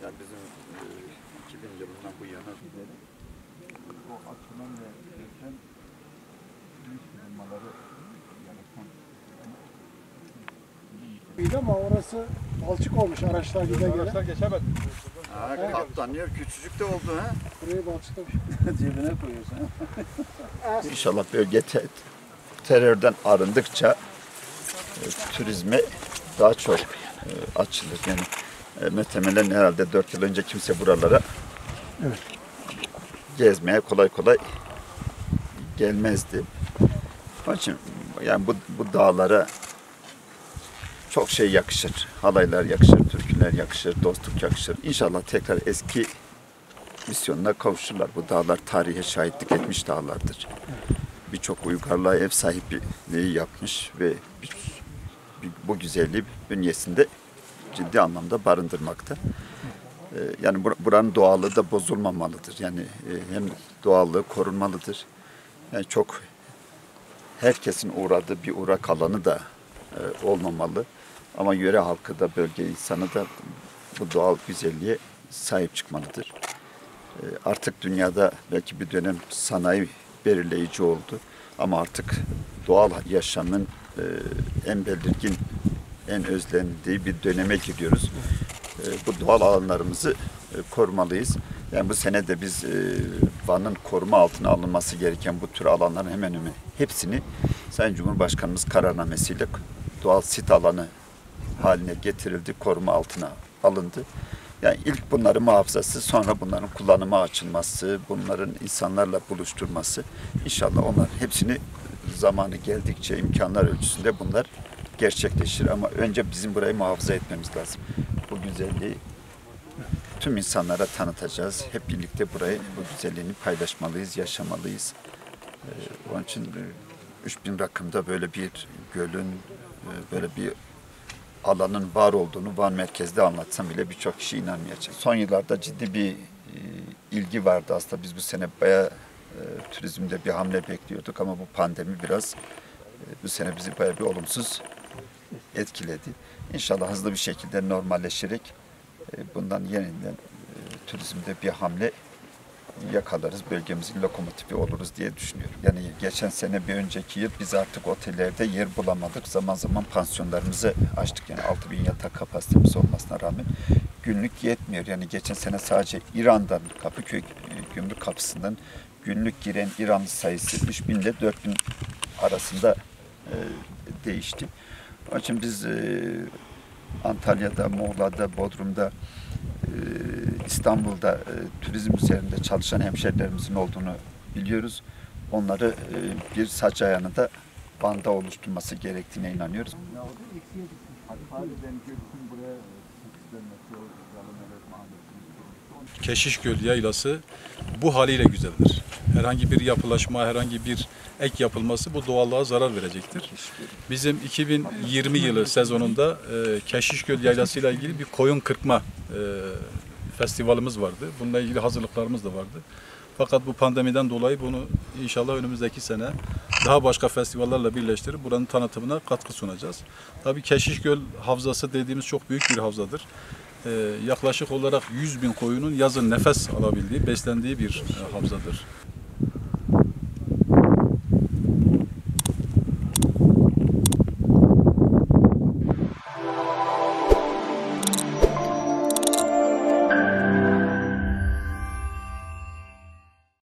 Yani bizim 2000 yılından bu yana o açılan ve geçen büyük firmaları yaratan İyi ama orası balçık olmuş araçlar gide gele. araçlar geçemez. katlanıyor, küçücük de oldu ha. Burayı balçıklamış. Cebine koyuyorsun. İnşallah bölge terörden arındıkça turizme daha çok açılır. Yani muhtemelen herhalde 4 yıl önce kimse buralara gezmeye kolay kolay gelmezdi. Onun için yani bu dağlara çok şey yakışır. Halaylar yakışır, türküler yakışır, dostluk yakışır. İnşallah tekrar eski misyonuna kavuşurlar. Bu dağlar tarihe şahitlik etmiş dağlardır. Birçok uygarlığa ev sahipliği yapmış ve bu güzelliği bünyesinde ciddi anlamda barındırmakta. Yani buranın doğallığı da bozulmamalıdır. Yani hem doğallığı korunmalıdır. Yani çok herkesin uğradığı bir uğrak alanı da olmamalı. Ama yöre halkı da bölge insanı da bu doğal güzelliğe sahip çıkmalıdır. Artık dünyada belki bir dönem sanayi belirleyici oldu. Ama artık doğal yaşamın en belirgin, en özlendiği bir döneme giriyoruz. Bu doğal alanlarımızı korumalıyız. Yani bu sene de biz Van'ın koruma altına alınması gereken bu tür alanların hemen hemen hepsini Sayın Cumhurbaşkanımız kararnamesiyle doğal sit alanı haline getirildi, koruma altına alındı. Yani ilk bunların muhafazası, sonra bunların kullanıma açılması, bunların insanlarla buluşturması. İnşallah onlar hepsini zamanı geldikçe imkanlar ölçüsünde bunlar gerçekleşir. Ama önce bizim burayı muhafaza etmemiz lazım. Bu güzelliği tüm insanlara tanıtacağız. Hep birlikte burayı, bu güzelliğini paylaşmalıyız, yaşamalıyız. Onun için 3000 rakımda böyle bir gölün, böyle bir alanın var olduğunu Van merkezde anlatsam bile birçok kişi inanmayacak. Son yıllarda ciddi bir ilgi vardı aslında. Biz bu sene bayağı turizmde bir hamle bekliyorduk ama bu pandemi biraz bu sene bizi bayağı bir olumsuz etkiledi. İnşallah hızlı bir şekilde normalleşerek bundan yeniden turizmde bir hamle yakalarız, bölgemizin lokomotifi oluruz diye düşünüyorum. Yani geçen sene bir önceki yıl biz artık otellerde yer bulamadık. Zaman zaman pansiyonlarımızı açtık. Yani 6000 yatak kapasitemiz olmasına rağmen günlük yetmiyor. Yani geçen sene sadece İran'dan, Kapıköy gümrük kapısından günlük giren İranlı sayısı 3000 ile 4000 arasında değişti. Onun için biz Antalya'da, Muğla'da, Bodrum'da, İstanbul'da turizm üzerinde çalışan hemşerilerimizin olduğunu biliyoruz. Onları bir saç ayağını da Van'da oluşturması gerektiğine inanıyoruz. Keşişgöl Yaylası bu haliyle güzeldir. Herhangi bir yapılaşma, herhangi bir ek yapılması bu doğallığa zarar verecektir. Bizim 2020 yılı sezonunda Keşişgöl Yaylası ile ilgili bir koyun kırpma festivalimiz vardı. Bununla ilgili hazırlıklarımız da vardı. Fakat bu pandemiden dolayı bunu inşallah önümüzdeki sene daha başka festivallerle birleştirip buranın tanıtımına katkı sunacağız. Tabii Keşişgöl Havzası dediğimiz çok büyük bir havzadır. Yaklaşık olarak 100.000 koyunun yazın nefes alabildiği, beslendiği bir havzadır.